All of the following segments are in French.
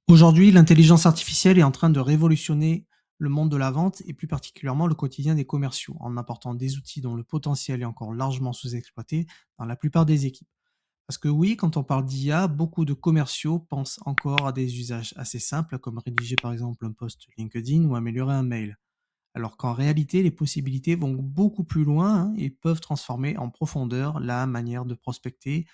Aujourd'hui, l'intelligence artificielle est en train de révolutionner le monde de la vente et plus particulièrement le quotidien des commerciaux en apportant des outils dont le potentiel est encore largement sous-exploité dans la plupart des équipes. Parce que oui, quand on parle d'IA, beaucoup de commerciaux pensent encore à des usages assez simples comme rédiger par exemple un post LinkedIn ou améliorer un mail. Alors qu'en réalité, les possibilités vont beaucoup plus loin et peuvent transformer en profondeur la manière de prospecter,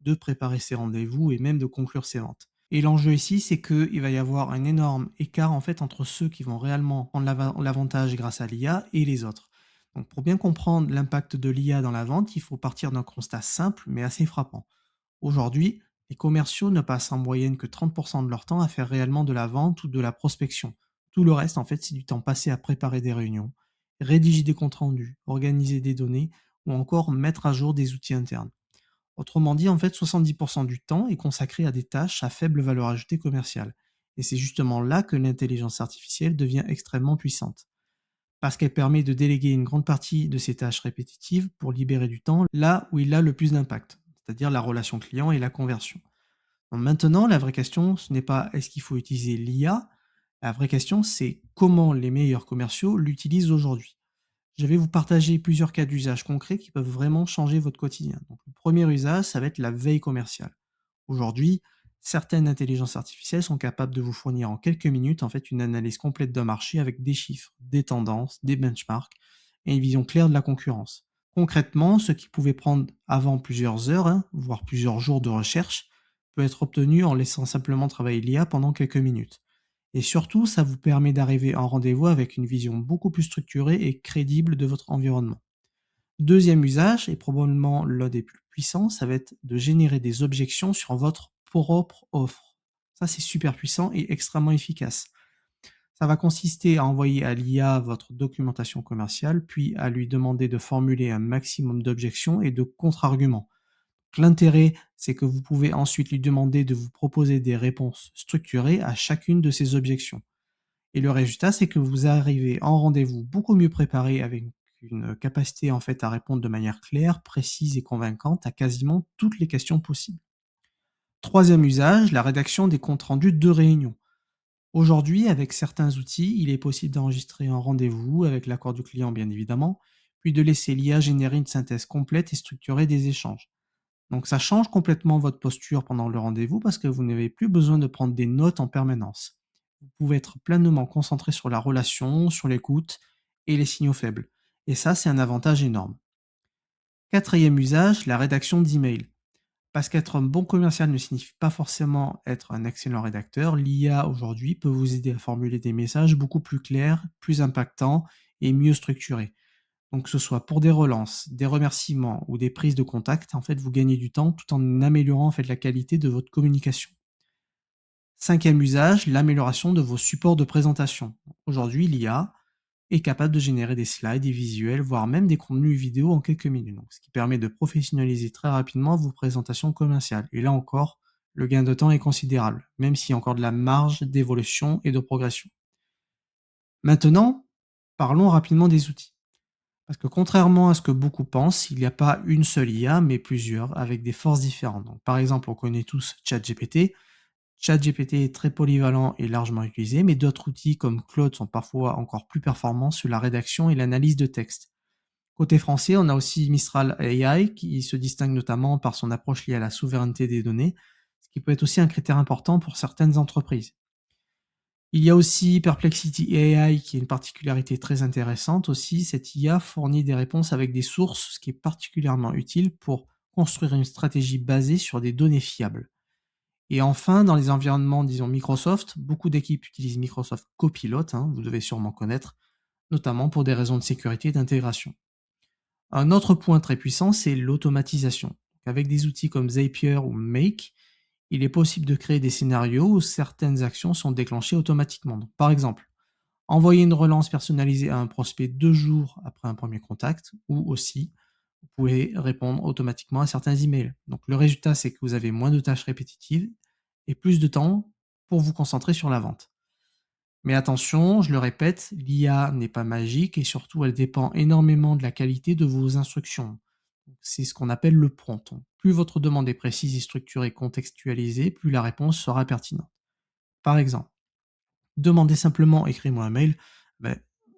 de préparer ses rendez-vous et même de conclure ses ventes. Et l'enjeu ici, c'est qu'il va y avoir un énorme écart en fait entre ceux qui vont réellement prendre l'avantage grâce à l'IA et les autres. Donc pour bien comprendre l'impact de l'IA dans la vente, il faut partir d'un constat simple mais assez frappant. Aujourd'hui, les commerciaux ne passent en moyenne que 30% de leur temps à faire réellement de la vente ou de la prospection. Tout le reste, en fait, c'est du temps passé à préparer des réunions, rédiger des comptes rendus, organiser des données ou encore mettre à jour des outils internes. Autrement dit, en fait, 70% du temps est consacré à des tâches à faible valeur ajoutée commerciale. Et c'est justement là que l'intelligence artificielle devient extrêmement puissante, parce qu'elle permet de déléguer une grande partie de ces tâches répétitives pour libérer du temps là où il a le plus d'impact, c'est-à-dire la relation client et la conversion. Donc maintenant, la vraie question, ce n'est pas est-ce qu'il faut utiliser l'IA, la vraie question, c'est comment les meilleurs commerciaux l'utilisent aujourd'hui. Je vais vous partager plusieurs cas d'usage concrets qui peuvent vraiment changer votre quotidien. Donc, le premier usage, ça va être la veille commerciale. Aujourd'hui, certaines intelligences artificielles sont capables de vous fournir en quelques minutes en fait une analyse complète d'un marché avec des chiffres, des tendances, des benchmarks et une vision claire de la concurrence. Concrètement, ce qui pouvait prendre avant plusieurs heures, voire plusieurs jours de recherche, peut être obtenu en laissant simplement travailler l'IA pendant quelques minutes. Et surtout, ça vous permet d'arriver en rendez-vous avec une vision beaucoup plus structurée et crédible de votre environnement. Deuxième usage, et probablement l'un des plus puissants, ça va être de générer des objections sur votre propre offre. Ça, c'est super puissant et extrêmement efficace. Ça va consister à envoyer à l'IA votre documentation commerciale, puis à lui demander de formuler un maximum d'objections et de contre-arguments. L'intérêt, c'est que vous pouvez ensuite lui demander de vous proposer des réponses structurées à chacune de ces objections. Et le résultat, c'est que vous arrivez en rendez-vous beaucoup mieux préparé avec une capacité en fait à répondre de manière claire, précise et convaincante à quasiment toutes les questions possibles. Troisième usage, la rédaction des comptes rendus de réunion. Aujourd'hui, avec certains outils, il est possible d'enregistrer un rendez-vous avec l'accord du client bien évidemment, puis de laisser l'IA générer une synthèse complète et structurée des échanges. Donc ça change complètement votre posture pendant le rendez-vous parce que vous n'avez plus besoin de prendre des notes en permanence. Vous pouvez être pleinement concentré sur la relation, sur l'écoute et les signaux faibles. Et ça, c'est un avantage énorme. Quatrième usage, la rédaction d'emails. Parce qu'être un bon commercial ne signifie pas forcément être un excellent rédacteur, l'IA aujourd'hui peut vous aider à formuler des messages beaucoup plus clairs, plus impactants et mieux structurés. Donc que ce soit pour des relances, des remerciements ou des prises de contact, en fait, vous gagnez du temps tout en améliorant en fait la qualité de votre communication. Cinquième usage, l'amélioration de vos supports de présentation. Aujourd'hui, l'IA est capable de générer des slides, des visuels, voire même des contenus vidéo en quelques minutes, donc, ce qui permet de professionnaliser très rapidement vos présentations commerciales. Et là encore, le gain de temps est considérable, même s'il y a encore de la marge d'évolution et de progression. Maintenant, parlons rapidement des outils. Parce que contrairement à ce que beaucoup pensent, il n'y a pas une seule IA, mais plusieurs, avec des forces différentes. Donc, par exemple, on connaît tous ChatGPT. ChatGPT est très polyvalent et largement utilisé, mais d'autres outils comme Claude sont parfois encore plus performants sur la rédaction et l'analyse de texte. Côté français, on a aussi Mistral AI qui se distingue notamment par son approche liée à la souveraineté des données, ce qui peut être aussi un critère important pour certaines entreprises. Il y a aussi Perplexity AI qui est une particularité très intéressante aussi. Cette IA fournit des réponses avec des sources, ce qui est particulièrement utile pour construire une stratégie basée sur des données fiables. Et enfin, dans les environnements, disons Microsoft, beaucoup d'équipes utilisent Microsoft Copilot, vous devez sûrement connaître, notamment pour des raisons de sécurité et d'intégration. Un autre point très puissant, c'est l'automatisation. Avec des outils comme Zapier ou Make, il est possible de créer des scénarios où certaines actions sont déclenchées automatiquement. Donc, par exemple, envoyer une relance personnalisée à un prospect 2 jours après un premier contact, ou aussi, vous pouvez répondre automatiquement à certains emails. Donc le résultat, c'est que vous avez moins de tâches répétitives et plus de temps pour vous concentrer sur la vente. Mais attention, je le répète, l'IA n'est pas magique et surtout elle dépend énormément de la qualité de vos instructions. C'est ce qu'on appelle le prompt. Plus votre demande est précise et structurée, contextualisée, plus la réponse sera pertinente. Par exemple, demander simplement «écris-moi un mail», ben,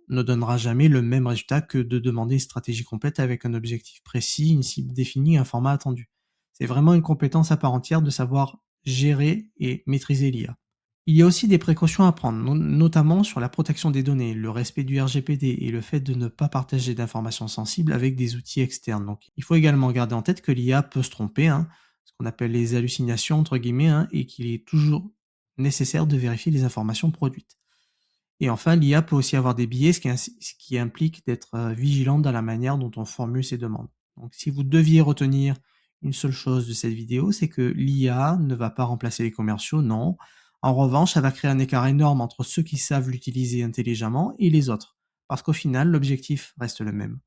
ne donnera jamais le même résultat que de demander une stratégie complète avec un objectif précis, une cible définie, un format attendu. C'est vraiment une compétence à part entière de savoir gérer et maîtriser l'IA. Il y a aussi des précautions à prendre, notamment sur la protection des données, le respect du RGPD et le fait de ne pas partager d'informations sensibles avec des outils externes. Donc, il faut également garder en tête que l'IA peut se tromper, hein, ce qu'on appelle les hallucinations, entre guillemets, hein, et qu'il est toujours nécessaire de vérifier les informations produites. Et enfin, l'IA peut aussi avoir des biais, ce qui implique d'être vigilant dans la manière dont on formule ses demandes. Donc, si vous deviez retenir une seule chose de cette vidéo, c'est que l'IA ne va pas remplacer les commerciaux, non. En revanche, elle va créer un écart énorme entre ceux qui savent l'utiliser intelligemment et les autres. Parce qu'au final, l'objectif reste le même.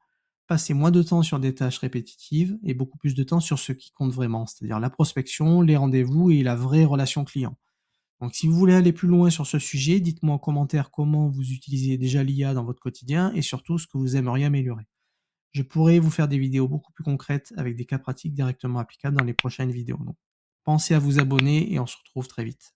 Passer moins de temps sur des tâches répétitives et beaucoup plus de temps sur ce qui compte vraiment, c'est-à-dire la prospection, les rendez-vous et la vraie relation client. Donc si vous voulez aller plus loin sur ce sujet, dites-moi en commentaire comment vous utilisez déjà l'IA dans votre quotidien et surtout ce que vous aimeriez améliorer. Je pourrais vous faire des vidéos beaucoup plus concrètes avec des cas pratiques directement applicables dans les prochaines vidéos. Donc, pensez à vous abonner et on se retrouve très vite.